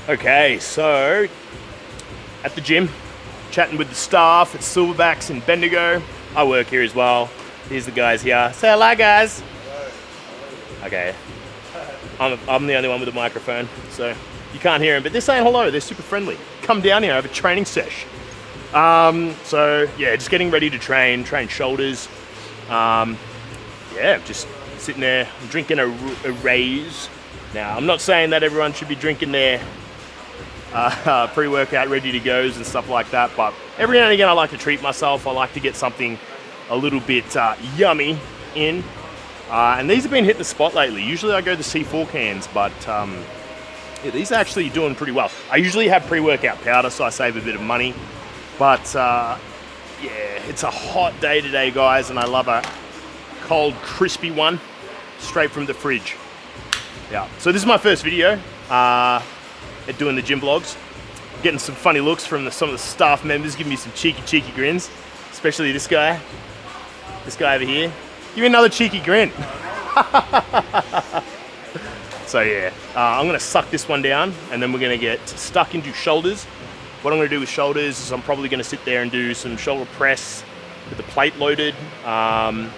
Okay, so at the gym, chatting with the staff at Silverbacks in Bendigo. I work here as well. Here's the guys here. Say hello, guys. Okay, I'm the only one with a microphone, so you can't hear them, but they're saying hello. They're super friendly. Come down here, have a training sesh. So yeah, just getting ready to train shoulders. Yeah, just sitting there, I'm drinking a Raise. Now, I'm not saying that everyone should be drinking their pre-workout ready to goes and stuff like that, but every now and again I like to treat myself. I like to get something a little bit yummy in, and these have been hitting the spot lately. Usually I go the C4 cans, but yeah, these are actually doing pretty well. I usually have pre-workout powder, so I save a bit of money, but yeah, it's a hot day today, guys, and I love a cold crispy one straight from the fridge. Yeah, so this is my first video at doing the gym vlogs. I'm getting some funny looks from some of the staff members, giving me some cheeky grins, especially this guy over here. Give me another cheeky grin. So yeah, I'm gonna suck this one down, and then we're gonna get stuck into shoulders. What I'm gonna do with shoulders is I'm probably gonna sit there and do some shoulder press with the plate loaded. I'll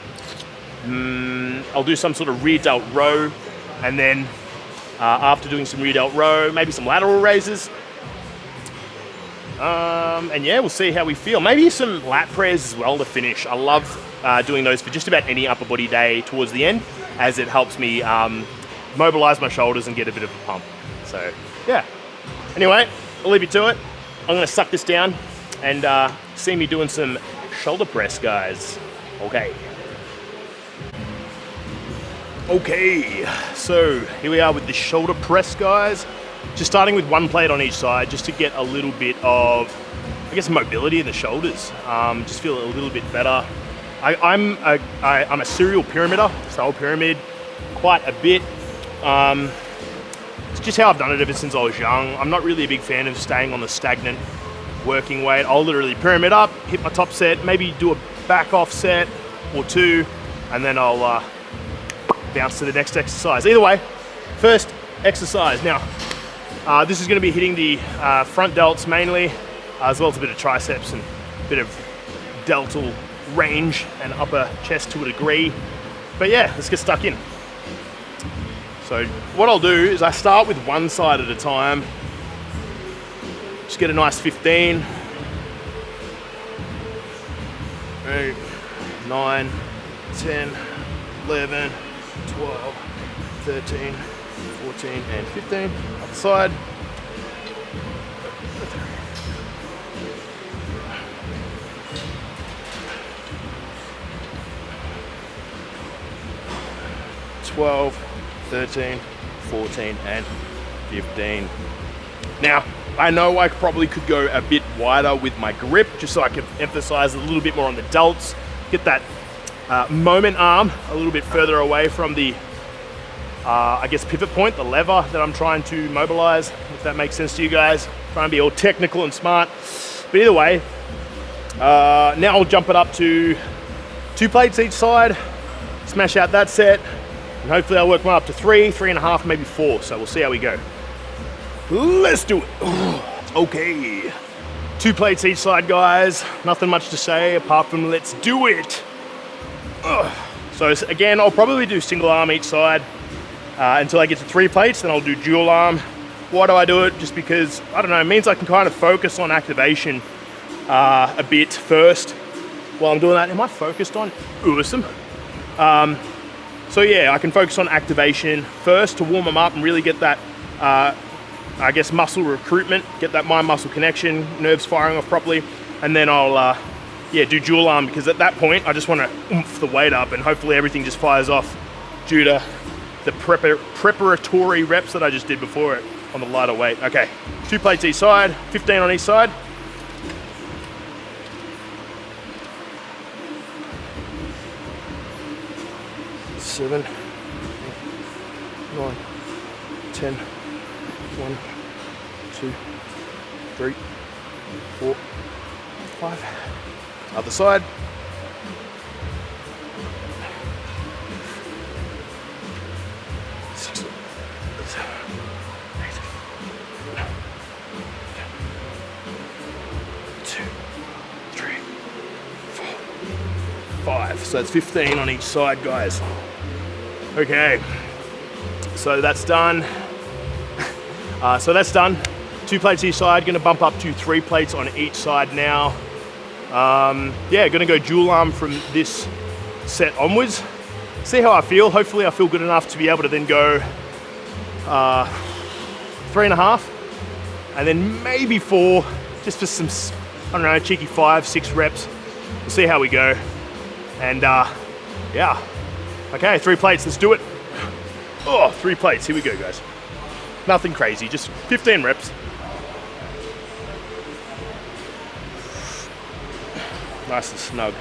do some sort of rear delt row, and then after doing some rear delt row, maybe some lateral raises. And yeah, we'll see how we feel. Maybe some lat prayers as well to finish. I love doing those for just about any upper body day towards the end, as it helps me mobilize my shoulders and get a bit of a pump. So yeah, anyway, I'll leave you to it. I'm gonna suck this down and see me doing some shoulder press, guys. Okay, so here we are with the shoulder press, guys. Just starting with one plate on each side, just to get a little bit of, I guess, mobility in the shoulders. Just feel a little bit better. I'm a serial pyramider, so I'll pyramid quite a bit. It's just how I've done it ever since I was young. I'm not really a big fan of staying on the stagnant working weight. I'll literally pyramid up, hit my top set, maybe do a back off set or two, and then I'll bounce to the next exercise. Either way, first exercise. Now, this is going to be hitting the front delts mainly, as well as a bit of triceps and a bit of deltal range and upper chest to a degree. But yeah, let's get stuck in. So what I'll do is I start with one side at a time. Just get a nice 15, 8, 9, 10, 11, 12, 13, 14, and 15. Other side. $12, 13, 14, and 15. Now, I know I probably could go a bit wider with my grip, just so I could emphasize a little bit more on the delts, get that moment arm a little bit further away from the, I guess, pivot point, the lever that I'm trying to mobilize, if that makes sense to you guys. Trying to be all technical and smart. But either way, now I'll jump it up to 2 plates each side, smash out that set, and hopefully I'll work one up to 3, 3.5, maybe 4. So we'll see how we go. Let's do it. Okay, 2 plates each side, guys. Nothing much to say apart from let's do it. So again, I'll probably do single arm each side until I get to 3 plates, then I'll do dual arm. Why do I do it? Just because, I don't know, it means I can kind of focus on activation a bit first while I'm doing that. Am I focused on? Awesome. So yeah, I can focus on activation first to warm them up and really get that, I guess, muscle recruitment, get that mind-muscle connection, nerves firing off properly, and then I'll yeah, do dual arm, because at that point I just want to oomph the weight up and hopefully everything just fires off due to the preparatory reps that I just did before it on the lighter weight. Okay, 2 plates each side, 15 on each side. Seven, 9, 10, 1, 2, 3, 4, 5. Other side. 6, 8, 5. So that's 15 on each side, guys. Okay, so that's done. 2 plates each side. Gonna bump up to 3 plates on each side now. Yeah, gonna go dual arm from this set onwards. See how I feel. Hopefully I feel good enough to be able to then go 3.5 and then maybe 4, just for some, I don't know, cheeky 5, 6 reps. We'll see how we go. And yeah, okay, 3 plates, let's do it. Oh, 3 plates, here we go, guys. Nothing crazy, just 15 reps. Nice and snug.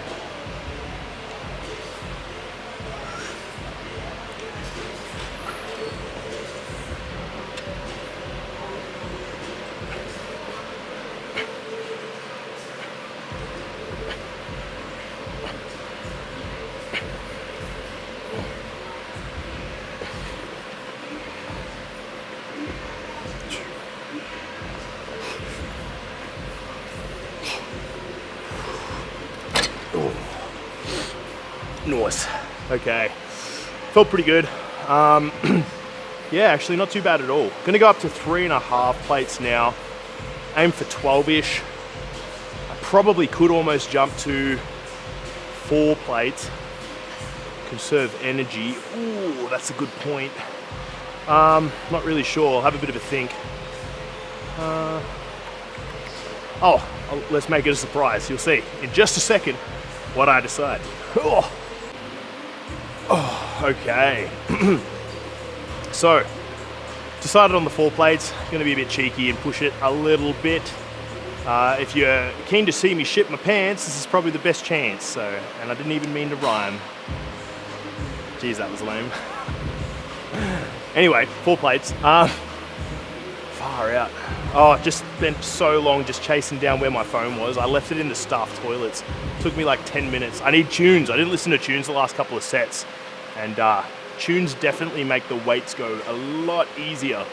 Nice. Okay, felt pretty good. Yeah, actually not too bad at all. Gonna go up to 3.5 plates now. Aim for 12-ish. I probably could almost jump to 4 plates. Conserve energy. Ooh, that's a good point. Not really sure. I'll have a bit of a think. Let's make it a surprise. You'll see in just a second what I decide. Okay. So, decided on the 4 plates. Going to be a bit cheeky and push it a little bit. If you're keen to see me shit my pants, this is probably the best chance. So, and I didn't even mean to rhyme. Jeez, that was lame. Anyway, 4 plates. Far out. Oh, I just spent so long just chasing down where my phone was. I left it in the staff toilets. Took me like 10 minutes. I need tunes. I didn't listen to tunes the last couple of sets. And tunes definitely make the weights go a lot easier.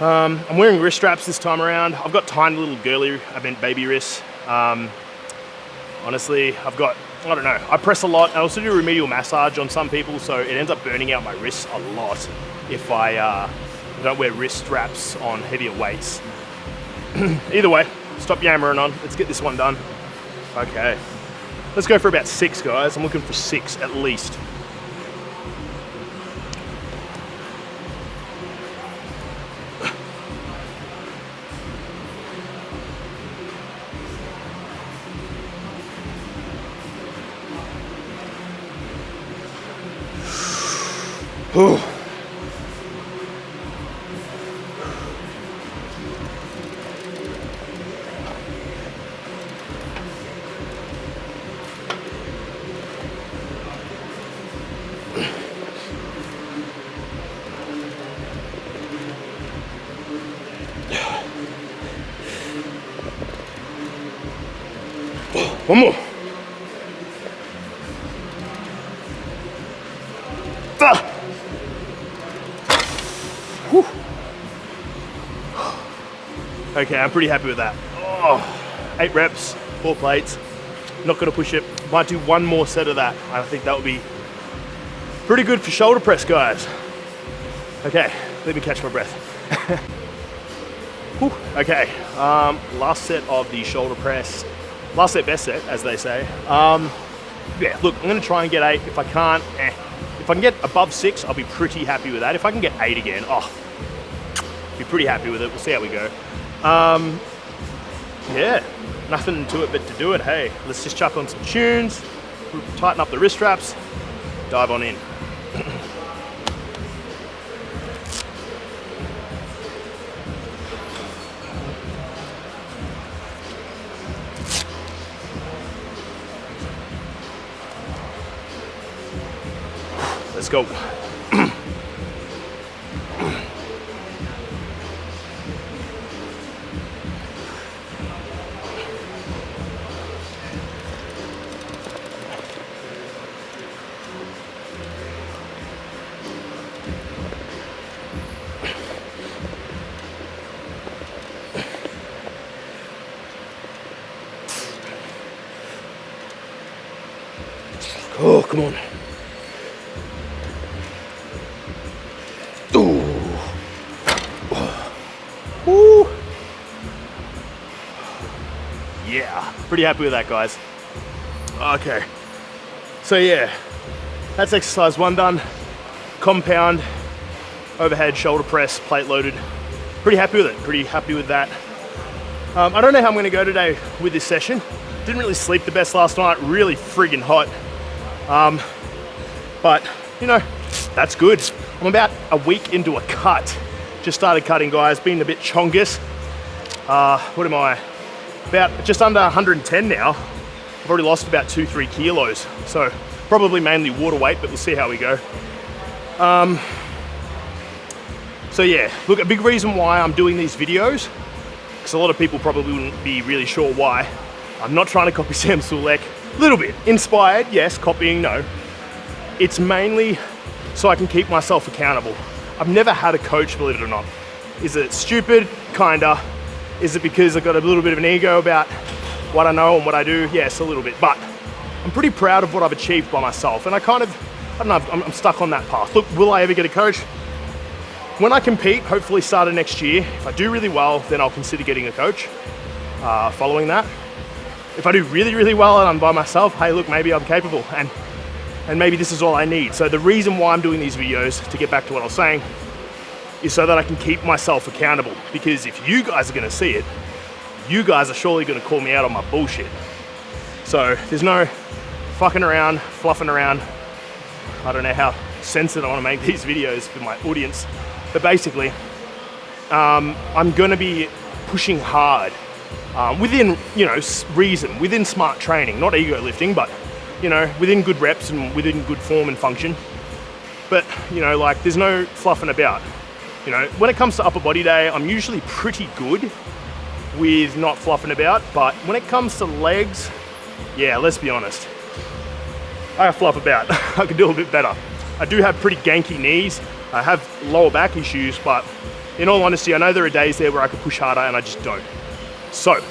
I'm wearing wrist straps this time around. I've got tiny little girly, I meant baby wrists. Honestly, I don't know. I press a lot. I also do remedial massage on some people, so it ends up burning out my wrists a lot if I don't wear wrist straps on heavier weights. Either way, stop yammering on. Let's get this one done. Okay. Let's go for about 6, guys. I'm looking for 6 at least. Whew. One more. Whew. Okay, I'm pretty happy with that. 8 reps, 4 plates. Not gonna push it. Might do one more set of that. I think that would be pretty good for shoulder press, guys. Okay, let me catch my breath. Whew. Okay, last set of the shoulder press. Last set, best set, as they say. Yeah, look, I'm gonna try and get 8. If I can't, If I can get above 6, I'll be pretty happy with that. If I can get 8 again, be pretty happy with it. We'll see how we go. Yeah, nothing to it but to do it. Hey, let's just chuck on some tunes, tighten up the wrist straps, dive on in. Let's go. Oh, come on. Ooh. Woo. Yeah, pretty happy with that, guys. Okay, so yeah, that's exercise 1 done. Compound, overhead, shoulder press, plate loaded. Pretty happy with it, pretty happy with that. I don't know how I'm gonna go today with this session. Didn't really sleep the best last night, really friggin' hot. But, you know, that's good. I'm about a week into a cut. Just started cutting, guys, been a bit chongus. What am I? About just under 110 now. I've already lost about 2-3 kilos. So probably mainly water weight, but we'll see how we go. So yeah, look, a big reason why I'm doing these videos, because a lot of people probably wouldn't be really sure why. I'm not trying to copy Sam Sulek. A little bit inspired, yes, copying, no. It's mainly so I can keep myself accountable. I've never had a coach, believe it or not. Is it stupid? Kinda. Is it because I've got a little bit of an ego about what I know and what I do? Yes, a little bit, but I'm pretty proud of what I've achieved by myself. And I don't know, I'm stuck on that path. Look, will I ever get a coach? When I compete, hopefully start of next year, if I do really well, then I'll consider getting a coach following that. If I do really, really well and I'm by myself, hey, look, maybe I'm capable and maybe this is all I need. So the reason why I'm doing these videos, to get back to what I was saying, is so that I can keep myself accountable. Because if you guys are gonna see it, you guys are surely gonna call me out on my bullshit. So there's no fucking around, fluffing around. I don't know how censored I wanna make these videos for my audience, but basically, I'm gonna be pushing hard within, you know, reason, within smart training, not ego lifting, but, you know, within good reps and within good form and function. But, you know, like, there's no fluffing about. You know, when it comes to upper body day, I'm usually pretty good with not fluffing about, but when it comes to legs, yeah, let's be honest, I fluff about. I could do a bit better. I do have pretty ganky knees. I have lower back issues, but in all honesty, I know there are days there where I could push harder and I just don't. So,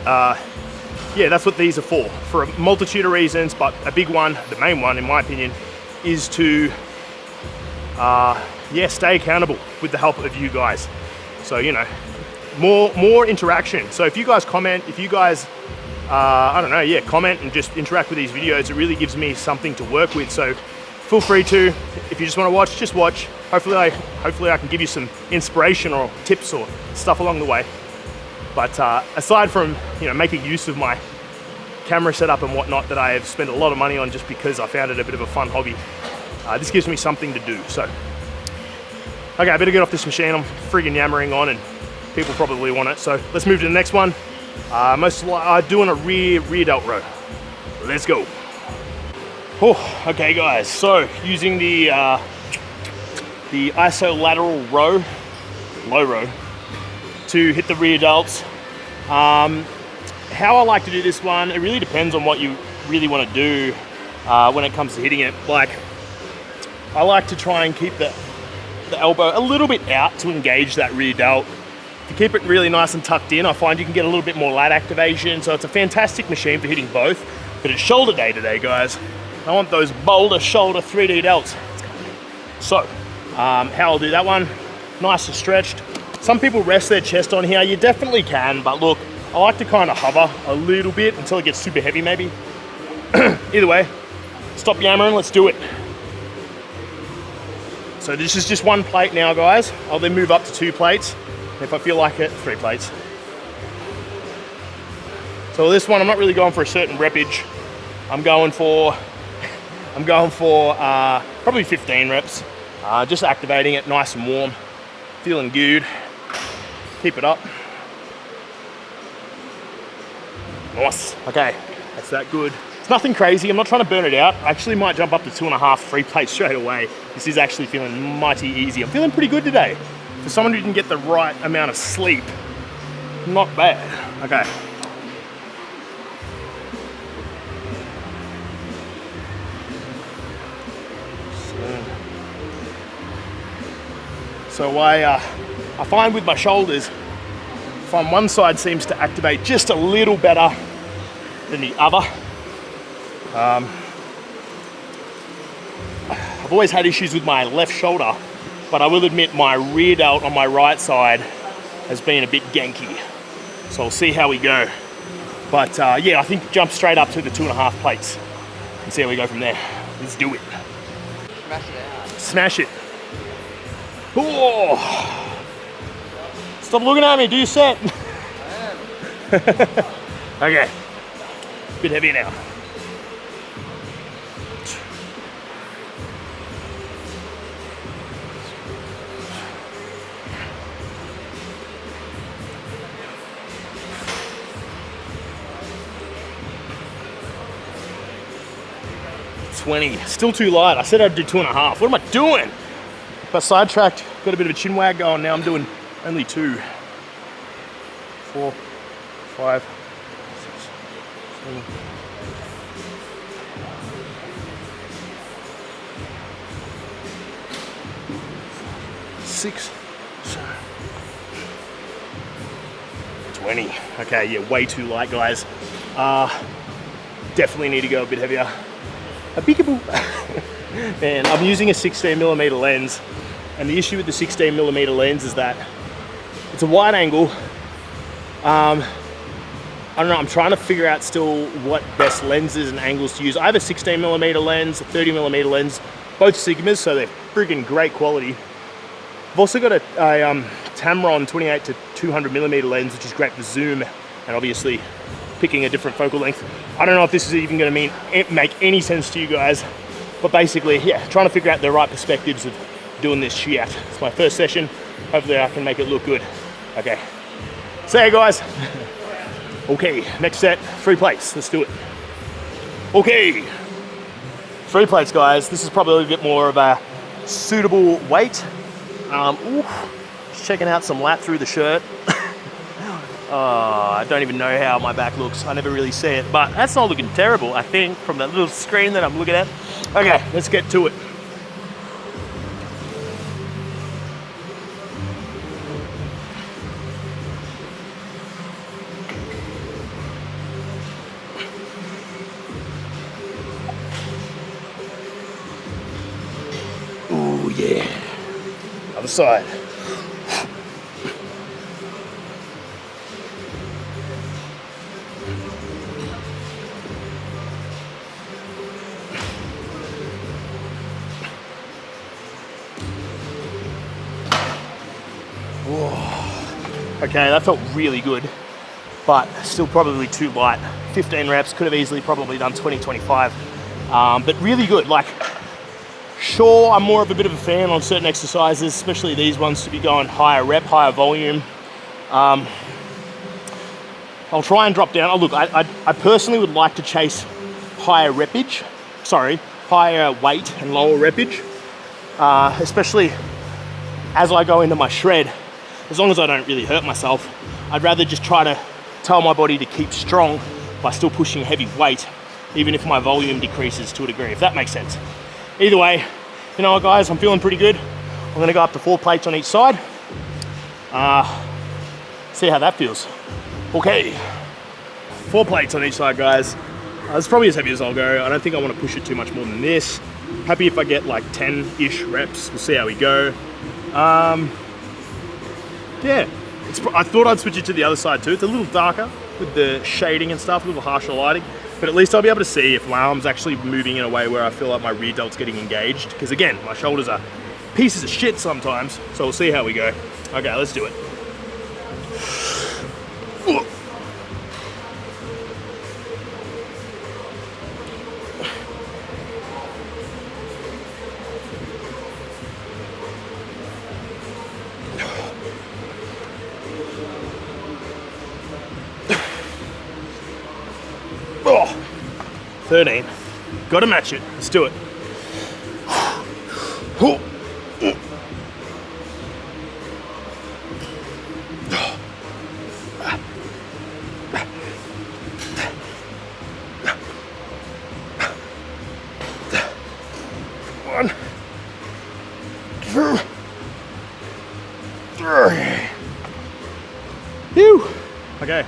yeah, that's what these are for a multitude of reasons, but a big one, the main one in my opinion, is to, yeah, stay accountable with the help of you guys. So, you know, more interaction. So if you guys comment, if you guys, I don't know, yeah, comment and just interact with these videos, it really gives me something to work with. So feel free to, if you just want to watch, just watch. Hopefully I can give you some inspiration or tips or stuff along the way. But aside from, you know, making use of my camera setup and whatnot that I have spent a lot of money on just because I found it a bit of a fun hobby, this gives me something to do. So, okay, I better get off this machine. I'm friggin' yammering on and people probably want it. So let's move to the next one. Doing a rear delt row. Let's go. Oh, okay guys, so using the isolateral row, low row, to hit the rear delts. How I like to do this one, it really depends on what you really want to do when it comes to hitting it. Like, I like to try and keep the elbow a little bit out to engage that rear delt. If you keep it really nice and tucked in, I find you can get a little bit more lat activation. So it's a fantastic machine for hitting both, but it's shoulder day today, guys. I want those boulder shoulder 3D delts. So, how I'll do that one, nice and stretched. Some people rest their chest on here. You definitely can, but look, I like to kind of hover a little bit until it gets super heavy maybe. Either way, stop yammering, let's do it. So this is just one plate now, guys. I'll then move up to 2 plates. If I feel like it, 3 plates. So this one, I'm not really going for a certain reppage. I'm going for probably 15 reps. Just activating it nice and warm. Feeling good. Keep it up. Nice. Okay, that's that good. It's nothing crazy. I'm not trying to burn it out. I actually might jump up to 2.5, 3 plates straight away. This is actually feeling mighty easy. I'm feeling pretty good today. For someone who didn't get the right amount of sleep, not bad. Okay. So I find with my shoulders, one side seems to activate just a little better than the other. I've always had issues with my left shoulder, but I will admit my rear delt on my right side has been a bit ganky. So we'll see how we go. But yeah, I think jump straight up to the 2.5 plates and see how we go from there. Let's do it. Smash it out. Smash it. Oh. Stop looking at me, do your set. I am. Okay, bit heavier now. Still too light. I said I'd do 2.5. What am I doing? Got sidetracked, got a bit of a chin wag going. Now I'm doing only 2, 4, 5, 6, 7. 6, 7, 20. Okay, yeah, way too light, guys. Definitely need to go a bit heavier. A peekaboo. Man, I'm using a 16mm lens, and the issue with the 16mm lens is that it's a wide angle. I don't know, I'm trying to figure out still what best lenses and angles to use. I have a 16mm lens, a 30mm lens, both Sigmas, so they're freaking great quality. I've also got a Tamron 28 to 200mm lens, which is great for zoom, and obviously picking a different focal length. I don't know if this is even going to make any sense to you guys, but basically, yeah, trying to figure out the right perspectives of doing this shit. It's my first session. Hopefully I can make it look good. Okay. See ya, guys. Okay, next set, 3 plates. Let's do it. Okay. 3 plates, guys. This is probably a little bit more of a suitable weight. Just checking out some lat through the shirt. I don't even know how my back looks. I never really see it, but that's not looking terrible, I think, from that little screen that I'm looking at. Okay, let's get to it. Ooh, yeah. Other side. Okay, that felt really good, but still probably too light. 15 reps, could have easily probably done 20, 25, but really good. Like, sure, I'm more of a bit of a fan on certain exercises, especially these ones, to be going higher rep, higher volume. I'll try and drop down. Oh, look, I personally would like to chase higher weight and lower reppage, especially as I go into my shred. As long as I don't really hurt myself, I'd rather just try to tell my body to keep strong by still pushing heavy weight, even if my volume decreases to a degree, if that makes sense. Either way, you know what, guys, I'm feeling pretty good. I'm gonna go up to 4 plates on each side. See how that feels. Okay, 4 plates on each side, guys. It's probably as heavy as I'll go. I don't think I want to push it too much more than this. Happy if I get like 10-ish reps. We'll see how we go. Yeah, I thought I'd switch it to the other side too. It's a little darker with the shading and stuff, a little harsher lighting, but at least I'll be able to see if my arm's actually moving in a way where I feel like my rear delt's getting engaged. Because again, my shoulders are pieces of shit sometimes, so we'll see how we go. Okay, let's do it. Oh, 13. Gotta match it. Let's do it. One, 2, 3. Phew. Okay.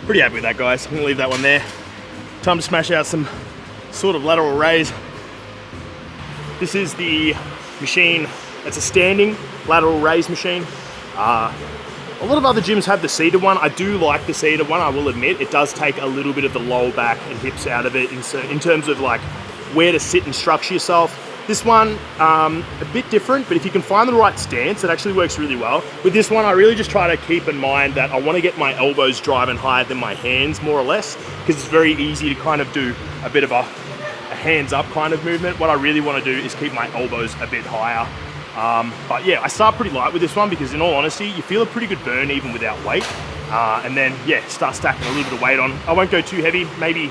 Pretty happy with that, guys. I'm gonna leave that one there. Time to smash out some sort of lateral raise. This is the machine. It's a standing lateral raise machine. A lot of other gyms have the seated one. I do like the seated one, I will admit. It does take a little bit of the lower back and hips out of it in terms of like where to sit and structure yourself. This one, a bit different, but if you can find the right stance, it actually works really well. With this one, I really just try to keep in mind that I want to get my elbows driving higher than my hands, more or less, because it's very easy to kind of do a bit of a hands up kind of movement. What I really want to do is keep my elbows a bit higher. But yeah, I start pretty light with this one because in all honesty, you feel a pretty good burn even without weight. And then yeah, start stacking a little bit of weight on. I won't go too heavy, maybe,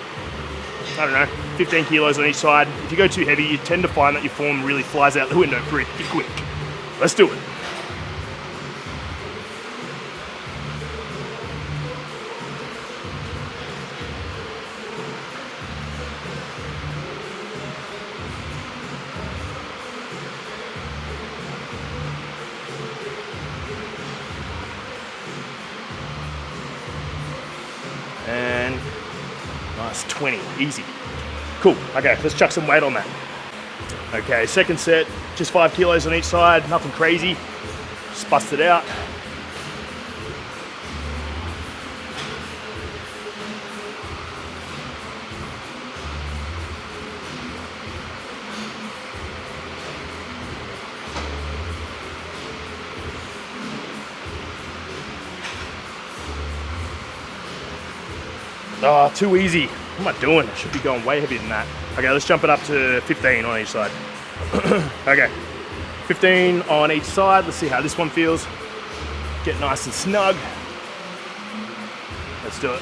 I don't know, 15 kilos on each side. If you go too heavy, you tend to find that your form really flies out the window pretty quick. Let's do it. And nice, 20, easy. Cool, okay, let's chuck some weight on that. Okay, second set, just 5 kilos on each side, nothing crazy. Just bust it out. Oh, too easy. What am I doing? I should be going way heavier than that. Okay, let's jump it up to 15 on each side. Okay, 15 on each side. Let's see how this one feels. Get nice and snug. Let's do it.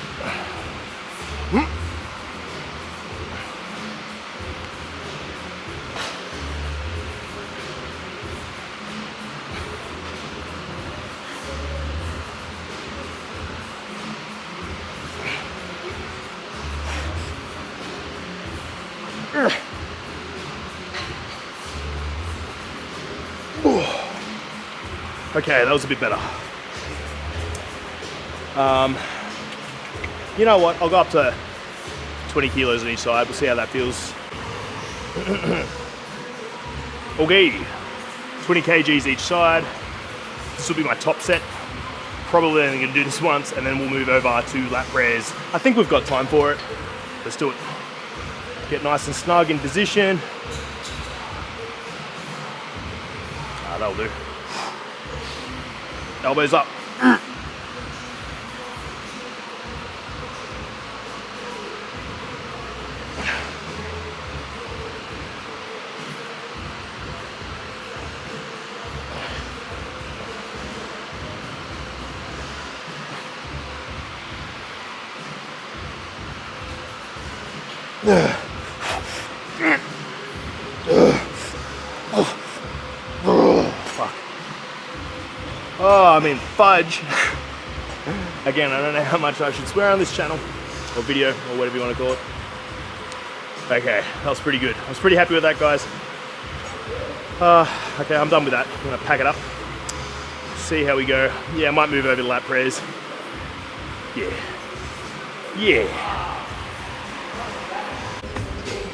Okay, that was a bit better. You know what? I'll go up to 20 kilos on each side. We'll see how that feels. Okay, 20 kgs each side. This will be my top set. Probably only gonna do this once, and then we'll move over to lat press. I think we've got time for it. Let's do it. Get nice and snug in position. That'll do. Elbows up. Oh, I mean, fudge. Again, I don't know how much I should swear on this channel, or video, or whatever you want to call it. Okay, that was pretty good. I was pretty happy with that, guys. Okay, I'm done with that. I'm gonna pack it up. See how we go. Yeah, I might move over to lat press. Yeah. Yeah.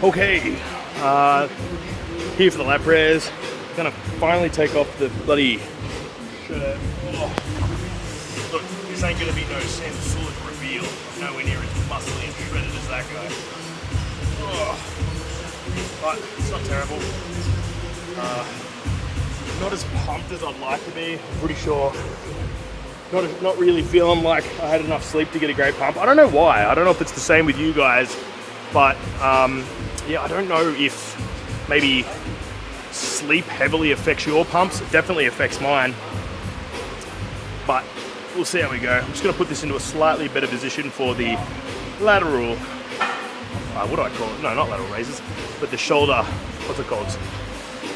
Okay, here for the lat press. Gonna finally take off the bloody shirt. Oh. Look, this ain't gonna be no sword reveal. Nowhere near as muscly and shredded as that guy. Oh. But it's not terrible. Not as pumped as I'd like to be. I'm pretty sure. Not really feeling like I had enough sleep to get a great pump. I don't know why. I don't know if it's the same with you guys, but yeah, I don't know if maybe sleep heavily affects your pumps. It definitely affects mine, but we'll see how we go. I'm just gonna put this into a slightly better position for the lateral, what do I call it? No, not lateral raises, but the shoulder, what's it called?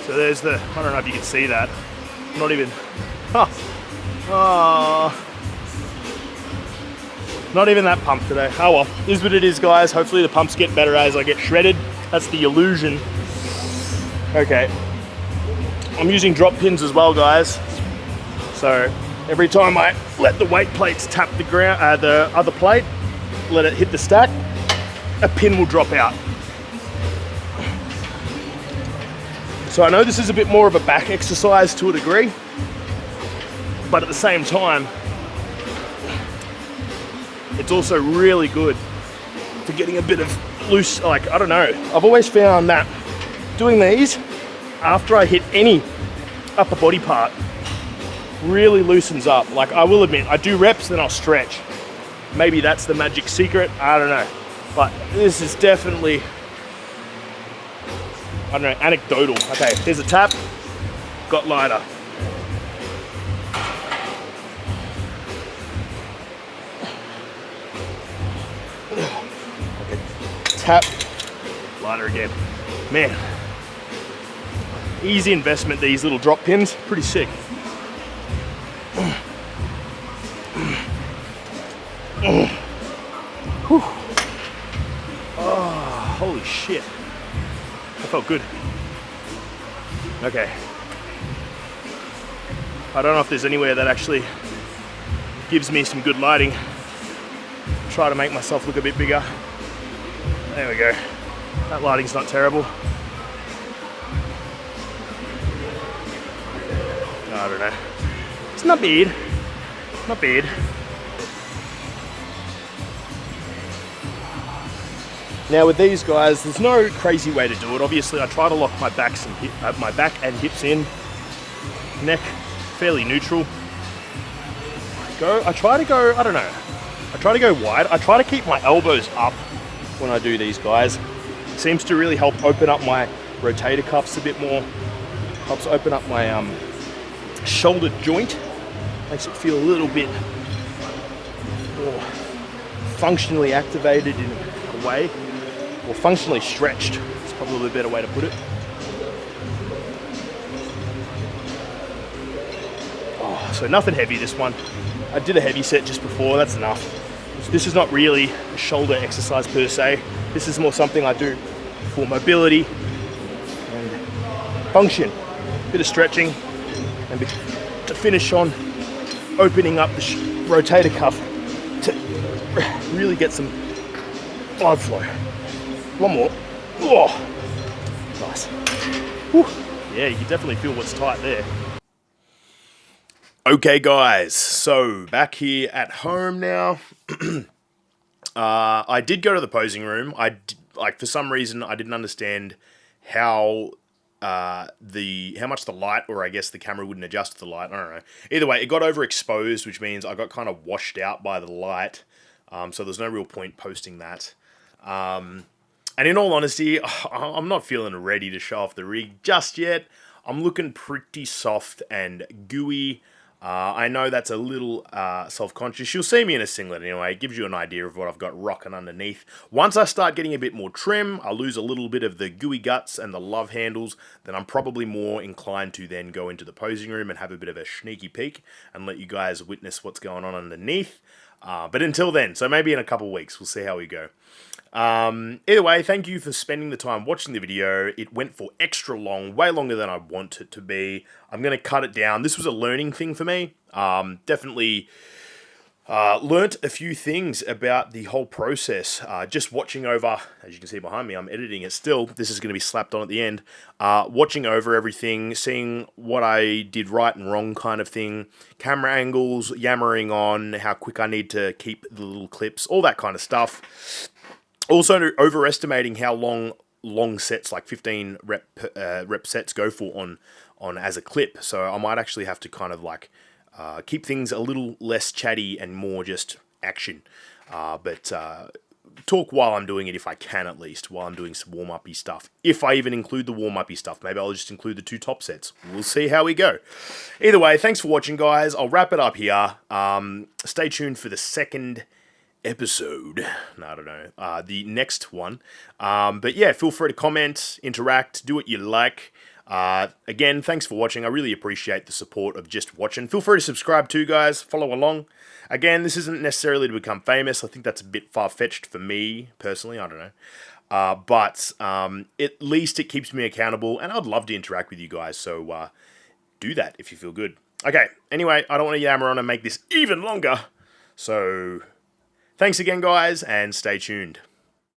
So there's the, I don't know if you can see that. Not even, not even that pump today. Oh well, is what it is, guys. Hopefully the pumps get better as I get shredded. That's the illusion. Okay, I'm using drop pins as well, guys. So every time I let the weight plates tap the ground, the other plate, let it hit the stack, a pin will drop out. So I know this is a bit more of a back exercise to a degree, but at the same time, it's also really good for getting a bit of loose, like, I don't know. I've always found that doing these after I hit any upper body part really loosens up. Like, I will admit, I do reps, then I'll stretch. Maybe that's the magic secret, I don't know. But this is definitely, I don't know, anecdotal. Okay, here's a tap, got lighter. Okay, tap, lighter again. Man, easy investment, these little drop pins, pretty sick. Oh, holy shit. That felt good. Okay. I don't know if there's anywhere that actually gives me some good lighting. Try to make myself look a bit bigger. There we go. That lighting's not terrible. I don't know. It's not bad. Not bad. Now with these guys, there's no crazy way to do it. Obviously, I try to lock my back and hips in. Neck fairly neutral. I try to go, I don't know. I try to go wide. I try to keep my elbows up when I do these guys. It seems to really help open up my rotator cuffs a bit more. Helps open up my shoulder joint. Makes it feel a little bit more functionally activated in a way. Or functionally stretched. It's probably a better way to put it. Oh, so nothing heavy this one. I did a heavy set just before, that's enough. This is not really a shoulder exercise per se. This is more something I do for mobility and function. Bit of stretching and to finish on opening up the rotator cuff to really get some blood flow. One more. Oh, nice. Whew. Yeah, you can definitely feel what's tight there. Okay, guys. So back here at home now. I did go to the posing room. For some reason, I didn't understand how much the light, or I guess the camera wouldn't adjust to the light. I don't know. Either way, it got overexposed, which means I got kind of washed out by the light. So there's no real point posting that. And in all honesty, I'm not feeling ready to show off the rig just yet. I'm looking pretty soft and gooey. I know that's a little self-conscious. You'll see me in a singlet anyway. It gives you an idea of what I've got rocking underneath. Once I start getting a bit more trim, I'll lose a little bit of the gooey guts and the love handles, then I'm probably more inclined to then go into the posing room and have a bit of a sneaky peek and let you guys witness what's going on underneath. But until then, so maybe in a couple of weeks, we'll see how we go. Either way, thank you for spending the time watching the video. It went for extra long, way longer than I want it to be. I'm going to cut it down. This was a learning thing for me. Definitely learnt a few things about the whole process. Just watching over, as you can see behind me, I'm editing it still. This is going to be slapped on at the end. Watching over everything, seeing what I did right and wrong kind of thing. Camera angles, yammering on, how quick I need to keep the little clips, all that kind of stuff. Also, overestimating how long sets, like 15 rep sets, go for on as a clip. So I might actually have to kind of like keep things a little less chatty and more just action. But talk while I'm doing it, if I can at least, while I'm doing some warm-up-y stuff. If I even include the warm-up-y stuff, maybe I'll just include the 2 top sets. We'll see how we go. Either way, thanks for watching, guys. I'll wrap it up here. Stay tuned for the second episode. No, I don't know. The next one. But yeah, feel free to comment, interact, do what you like. Again, thanks for watching. I really appreciate the support of just watching. Feel free to subscribe too, guys. Follow along. Again, this isn't necessarily to become famous. I think that's a bit far-fetched for me, personally. I don't know. But at least it keeps me accountable, and I'd love to interact with you guys, so do that if you feel good. Okay, anyway, I don't want to yammer on and make this even longer, so thanks again, guys, and stay tuned.